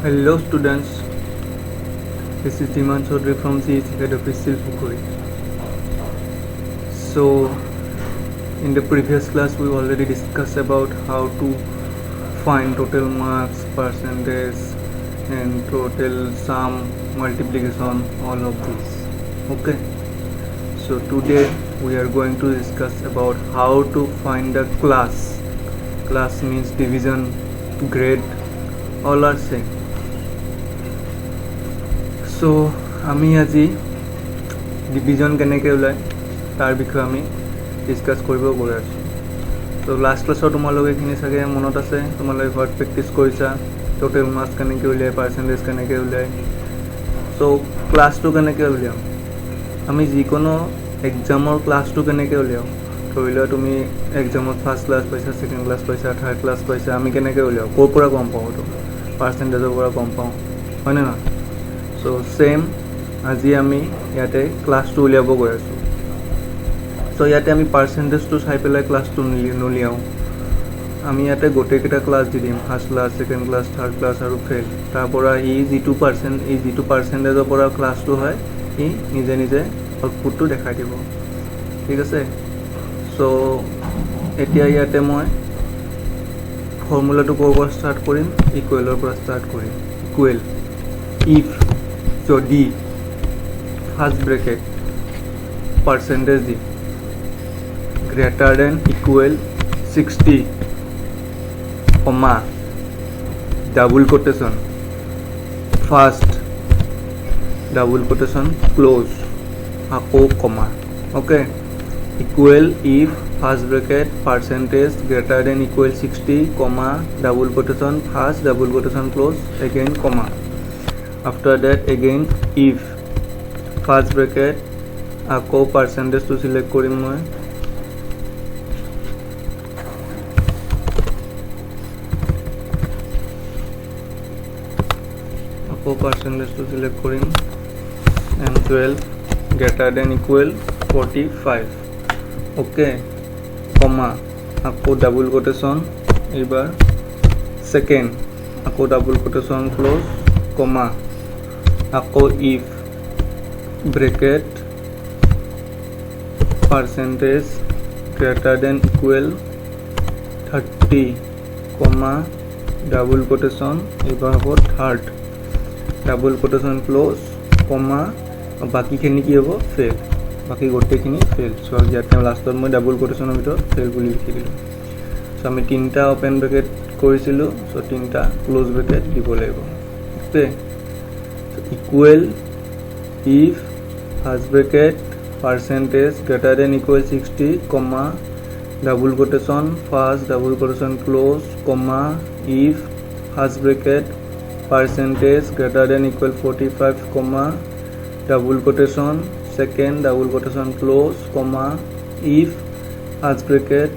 Hello students, this is Dhiman Choudhury from CEC Head Office. So in the previous class we already discussed about how to find total marks, percentage and total sum, multiplication, all of these. Okay, so today we are going to discuss about how to find the class. Class means division, grade, all are same. So আমি আজি division কেনেকৈ ওলায় তাৰ বিষয়ে আমি discuss কৰিব গৈ আছোঁ। তো লাষ্ট ক্লাছত তোমালোকে এইখিনি চাগে মনত আছে, তোমালোকে ঘৰত প্ৰেক্টিছ কৰিছা টোটেল মাৰ্কছ কেনেকৈ উলিয়ায়, পাৰ্চেণ্টেজ কেনেকৈ উলিয়ায়। চ' ক্লাছটো কেনেকৈ উলিয়াম, আমি যিকোনো এক্সামৰ ক্লাছটো কেনেকৈ উলিয়াওঁ। ধৰি লোৱা তুমি এক্সামত ফাৰ্ষ্ট ক্লাছ পাইছা, ছেকেণ্ড ক্লাছ পাইছা, থাৰ্ড ক্লাছ পাইছা, আমি কেনেকৈ উলিয়াওঁ, ক'ৰ পৰা গম পাওঁ, এইটো পাৰ্চেণ্টেজৰ পৰা গম পাওঁ, হয়নে নহয়। চ' ছেম আজি আমি ইয়াতে ক্লাছটো উলিয়াব গৈ আছোঁ। চ' ইয়াতে আমি পাৰ্চেণ্টেজটো চাই পেলাই ক্লাছটো নুলিয়াওঁ, আমি ইয়াতে গোটেইকেইটা ক্লাছ দি দিম, first class, second class, third class আৰু ফেইল। তাৰ পৰা যিটো পাৰ্চেণ্টেজৰ পৰা ক্লাছটো হয় ই নিজে নিজে আউটপুটটো দেখাই দিব, ঠিক আছে। চ' এতিয়া ইয়াতে মই ফৰ্মুলাটো ক'ৰ পৰা ষ্টাৰ্ট কৰিম, ইকুৱেলৰ পৰা ষ্টাৰ্ট কৰিম। ইকুৱেল ইফ যদি first bracket percentage the greater than equal 60 comma double quotation first double quotation close আকৌ comma, okay. Equal if first bracket percentage greater than equal 60 comma double quotation first double quotation close again comma. After that again if first bracket আকৌ পাৰ্চেণ্টেজটো select কৰিম মই, আকৌ পাৰ্চেণ্টেজটো select কৰিম M12 greater than equal 45, okay, comma আকৌ double quotation, এইবাৰ second আকৌ double quotation close comma আকৌ if bracket percentage greater than equal 30 comma double quotation, এইবাৰ হ'ব third double quotation close comma, বাকীখিনি কি হ'ব ফেইল, বাকী গোটেইখিনি ফেইল। চ' ইয়াতে লাষ্টত মই ডাবল কোটেশ্যনৰ ভিতৰত ফেইল বুলি লিখি দিলোঁ। চ' আমি তিনিটা অপেন ব্ৰেকেট কৰিছিলোঁ, চ' তিনিটা ক্লোজ ব্ৰেকেট দিব লাগিব, okay. Equal if first bracket percentage greater than equal 60 comma double quotation first double quotation close comma if first bracket percentage greater than equal 45 comma double quotation second double quotation close comma if first bracket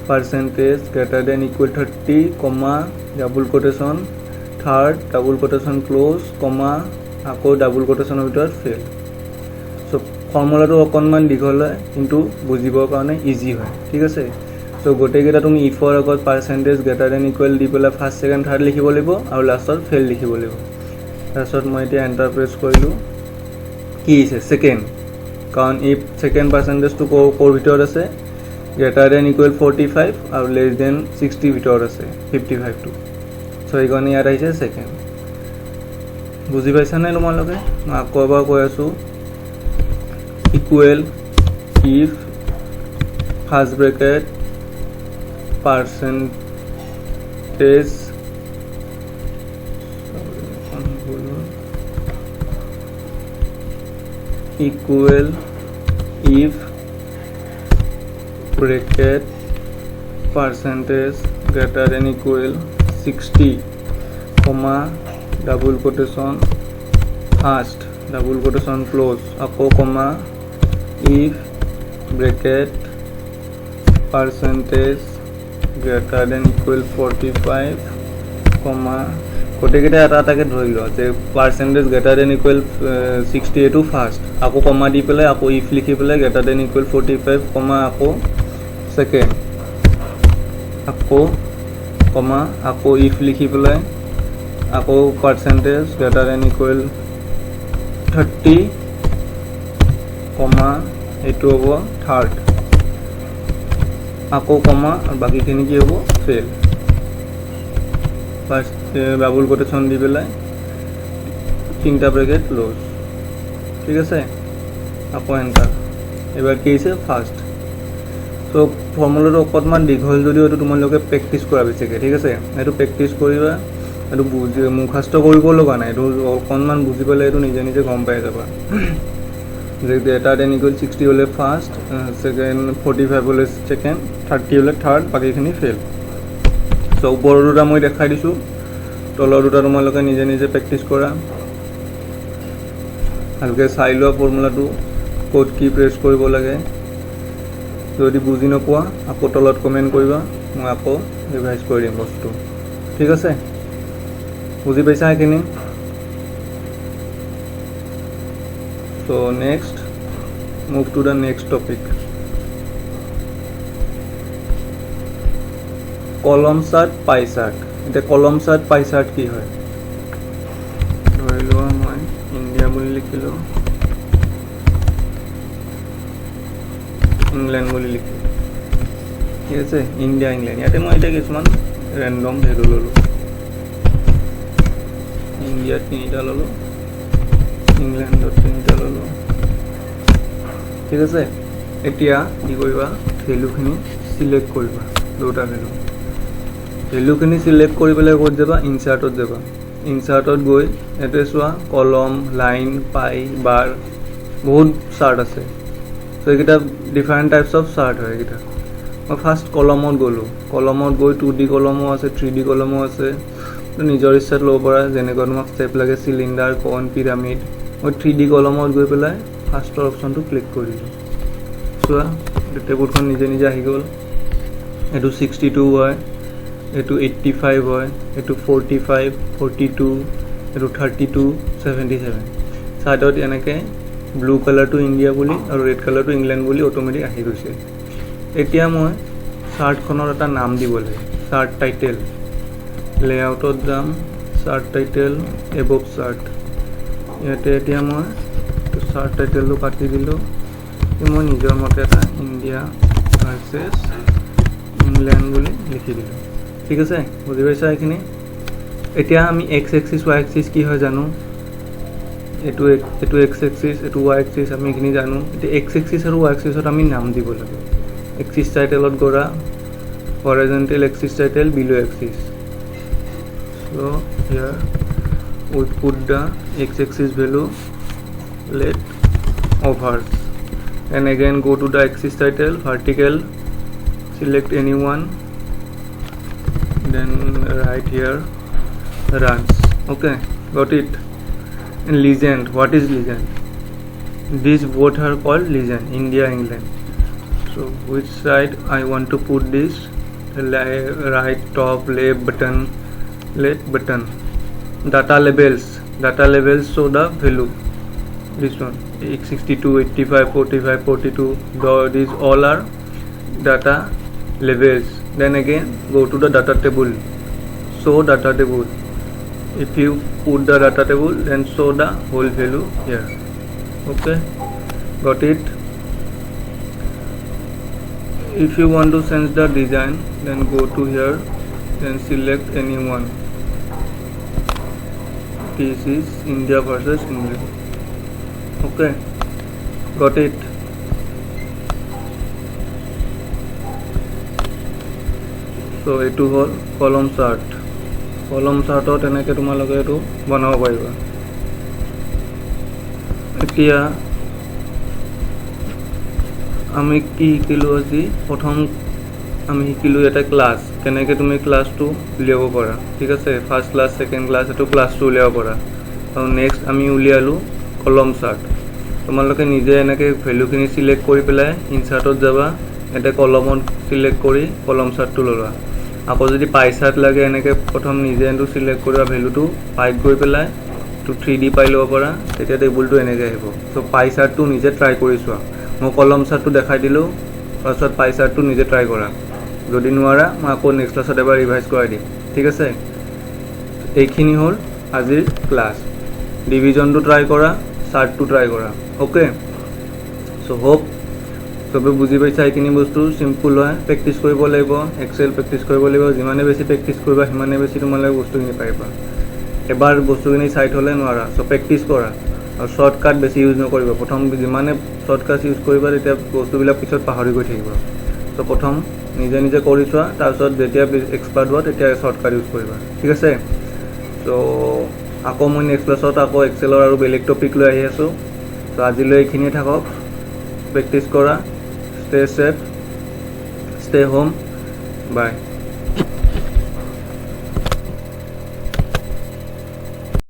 percentage greater than equal 30 comma double quotation third double quotation close comma আকৌ double কোটেশ্যনৰ ভিতৰত fail. চ' ফৰ্মুলাটো অকণমান দীঘল হয় কিন্তু বুজিবৰ কাৰণে easy হয়, ঠিক আছে। চ' গোটেইকেইটা তুমি ইফৰ আগত পাৰ্চেণ্টেজ গ্ৰেটাৰ দেন ইকুৱেল দি পেলাই ফাৰ্ষ্ট ছেকেণ্ড থাৰ্ড লিখিব লাগিব আৰু লাষ্টত ফেইল লিখিব লাগিব। তাৰপিছত মই এতিয়া এণ্টাৰ প্ৰেছ কৰিলোঁ, কি হৈছে ছেকেণ্ড, কাৰণ ইফ ছেকেণ্ড পাৰ্চেণ্টেজটো ক'ৰ ভিতৰত আছে, গ্ৰেটাৰ দেন ইকুৱেল 45 আৰু লেছ দেন 60 ভিতৰত আছে 55টো। চ' এইকাৰণে ইয়াত আহিছে ছেকেণ্ড। বুজি পাইছানে তোমালোকে, মই আকৌ এবাৰ কৈ আছোঁ। Equal if first bracket percentage equal if bracket percentage greater than equal 60 comma double quotation first double quotation close আকৌ comma if bracket percentage greater than equal 45 comma গোটেইকেইটা এটা এটাকৈ ধৰি লোৱা যে পাৰ্চেণ্টেজ গ্ৰেটাৰ দেন ইকুৱেল 60 এইটো first, আকৌ কমা দি পেলাই আকৌ ইফ লিখি পেলাই গ্ৰেটাৰ দেন ইকুৱেল 45 কমা আকৌ সেকেন্ড আকৌ কমা আকৌ ইফ লিখি পেলাই আকৌ পাৰ্চেণ্টেজ গ্ৰেটাৰ দেন ইকুৱেল 30 কমা এইটো হ'ব থাৰ্ড আকৌ কমা আৰু বাকীখিনি কি হ'ব ফেল ফাৰ্ষ্ট ডাবল কোটেশ্যন দি পেলাই 3টা ব্ৰেকেট ক্লোজ ঠিক আছে আকৌ এণ্টাৰ এবাৰ কি হৈছে ফাৰ্ষ্ট তো ফৰ্মুলাটো অকণমান দীঘল যদিও এইটো তোমালোকে প্ৰেক্টিছ কৰা বেছিকৈ ঠিক আছে এইটো প্ৰেক্টিছ কৰিবা এইটো বুজি মুখাস্ত কৰিব লগা নাই এইটো অকণমান বুজি পেলাই এইটো নিজে নিজে গম পাই যাবা যে গ্ৰেটাৰ দেন ইকুৱেল 60 হ'লে ফাৰ্ষ্ট ছেকেণ্ড 45 হ'লে ছেকেণ্ড 30 হ'লে থাৰ্ড বাকীখিনি ফেল চ' ওপৰৰ দুটা মই দেখাই দিছোঁ তলৰ দুটা তোমালোকে নিজে নিজে প্ৰেক্টিছ কৰা ভালকৈ চাই লোৱা ফৰ্মুলাটো ক'ত কি প্ৰেছ কৰিব লাগে যদি বুজি নোপোৱা আকৌ তলত কমেণ্ট কৰিবা মই আকৌ ৰিভাইজ কৰি দিম বস্তু ঠিক আছে বুজি পাইছা এইখিনি so' next move to the next topic column chart pie chart এতিয়া কলম চাৰ্ট পাই চাৰ্ট কি হয় ধৰি লোৱা মই ইণ্ডিয়া বুলি লিখিলোঁ ইংলেণ্ড বুলি লিখিলোঁ ঠিক আছে ইণ্ডিয়া ইংলেণ্ড ইয়াতে মই এতিয়া কিছুমান ৰেণ্ডম ভেলু ল'লোঁ ইণ্ডিয়াত 3টা ল'লোঁ ইংলেণ্ডত 3টা ল'লোঁ ঠিক আছে এতিয়া কি কৰিবা ভেলুখিনি চিলেক্ট কৰিবা দুটা ভেলুখিনি চিলেক্ট কৰি পেলাই ক'ত যাবা ইনচাৰ্টত যাবা ইনচাৰ্টত গৈ ইয়াতে চোৱা কলম লাইন পাই বাৰ বহুত চাৰ্ট আছে চ' এইকেইটা ডিফাৰেণ্ট টাইপছ অফ চাৰ্ট হয় এইকেইটা মই ফাৰ্ষ্ট কলমত গ'লোঁ কলমত গৈ 2D কলমো আছে 3D কলমো আছে নিজৰ ইচ্ছাত ল'ব পৰা যেনেকুৱা তোমাক ষ্টেপ লাগে চিলিণ্ডাৰ কণ পিৰামিড মই 3D কলমত গৈ পেলাই ফাৰ্ষ্টৰ অপশ্যনটো ক্লিক কৰি দিলোঁ চোৱা টেবুলখন নিজে নিজে আহি গ'ল এইটো 62 হয় এইটো 85 হয় এইটো 45 42 এইটো 32 77 চাইডত এনেকৈ ব্লু কালাৰটো ইণ্ডিয়া বুলি আৰু ৰেড কালাৰটো ইংলেণ্ড বুলি অট'মেটিক আহি গৈছে এতিয়া মই চাৰ্টখনৰ এটা নাম দিব লাগে চাৰ্ট টাইটেল লেআউটত যাম চাৰ্ট টাইটেল এবভ চাৰ্ট ইয়াতে এতিয়া মই চাৰ্ট টাইটেলটো কাটি দিলোঁ মই নিজৰ মতে এটা ইণ্ডিয়া ভাৰ্চেছ ইংলেণ্ড বুলি লিখি দিলোঁ ঠিক আছে বুজি পাইছা এইখিনি এতিয়া আমি এক্স এক্সিছ ৱাই এক্সিছ কি হয় জানো এইটো এক্স এক্সিছ এইটো ৱাই এক্সিছ আমি এইখিনি জানো এতিয়া এক্স এক্সিছ আৰু ৱাই এক্সিছত আমি নাম দিব লাগে এক্সিছ টাইটেলত কৰা হৰাইজণ্টেল এক্সিছ টাইটেল বিলো axis so here we put the x-axis value let over and again go to the axis title vertical select anyone then right here runs okay got it and legend what is legend these both are called legend India England so which side I want to put this right top left button data labels show the value this one 62 85 45 42 these all are data labels then again go to the data table show data table if you put the data table then show the whole value here okay got it if you want to change the design then go to here then select anyone this is India versus England okay got it so এইটো হ'ল কলম চাৰ্টত এনেকৈ তোমালোকে এইটো বনাব পাৰিবা এতিয়া আমি কি শিকিলোঁ আজি প্ৰথম আমি শিকিলোঁ এটা ক্লাছ কেনেকৈ তুমি ক্লাছটো উলিয়াব পাৰা ঠিক আছে ফাৰ্ষ্ট ক্লাছ ছেকেণ্ড ক্লাছ এইটো ক্লাছটো উলিয়াব পাৰা আৰু নেক্সট আমি উলিয়ালোঁ কলম চাৰ্ট তোমালোকে নিজে এনেকৈ ভেলুখিনি চিলেক্ট কৰি পেলাই ইনচাৰ্টত যাবা ইয়াতে কলমত চিলেক্ট কৰি কলম চাৰ্টটো ল'বা আকৌ যদি পাই চাৰ্ট লাগে এনেকৈ প্ৰথম নিজে এইটো চিলেক্ট কৰিবা ভেলুটো পাইত গৈ পেলাই এইটো 3D পাই ল'ব পাৰা তেতিয়া টেবুলটো এনেকৈ আহিব চ' পাই চাৰ্টটো নিজে ট্ৰাই কৰি চোৱা মই কলম চাৰ্টটো দেখাই দিলোঁ তাৰপিছত পাই চাৰ্টটো নিজে ট্ৰাই কৰা যদি নোৱাৰা মই আকৌ নেক্সট ক্লাছত এবাৰ ৰিভাইজ কৰাই দিম ঠিক আছে এইখিনি হ'ল আজিৰ ক্লাছ ডিভিজনটো ট্ৰাই কৰা চাৰ্টটো ট্ৰাই কৰা ওকে সো হোপ সবে বুজি পাইছা এইখিনি বস্তু সিম্পল হয় প্ৰেক্টিছ কৰিব লাগিব এক্সেল প্ৰেক্টিছ কৰিব লাগিব যিমানে বেছি প্ৰেক্টিছ কৰিবা সিমানে বেছি তোমালোকে বস্তুখিনি পাৰিবা এবাৰ বস্তুখিনি চাই থ'লে নোৱাৰা সো প্ৰেক্টিছ কৰা আৰু শৰ্টকাট বেছি ইউজ নকৰিবা প্ৰথম যিমানে শৰ্টকাট ইউজ কৰিবা তেতিয়া বস্তুবিলাক পিছত পাহৰি গৈ থাকিব সো প্ৰথম নিজে নিজে কৰি চোৱা তাৰপিছত যেতিয়া এক্সপাৰ্ট হোৱা তেতিয়া শৰ্টকাট ইউজ কৰিবা ঠিক আছে সো আকৌ মই নেক্সট ক্লাছত আকৌ এক্সেলৰ আৰু বেলেগ টপিক লৈ আহি আছোঁ সো আজিলৈ এইখিনিয়ে থাকক প্ৰেক্টিছ কৰা stay safe stay home bye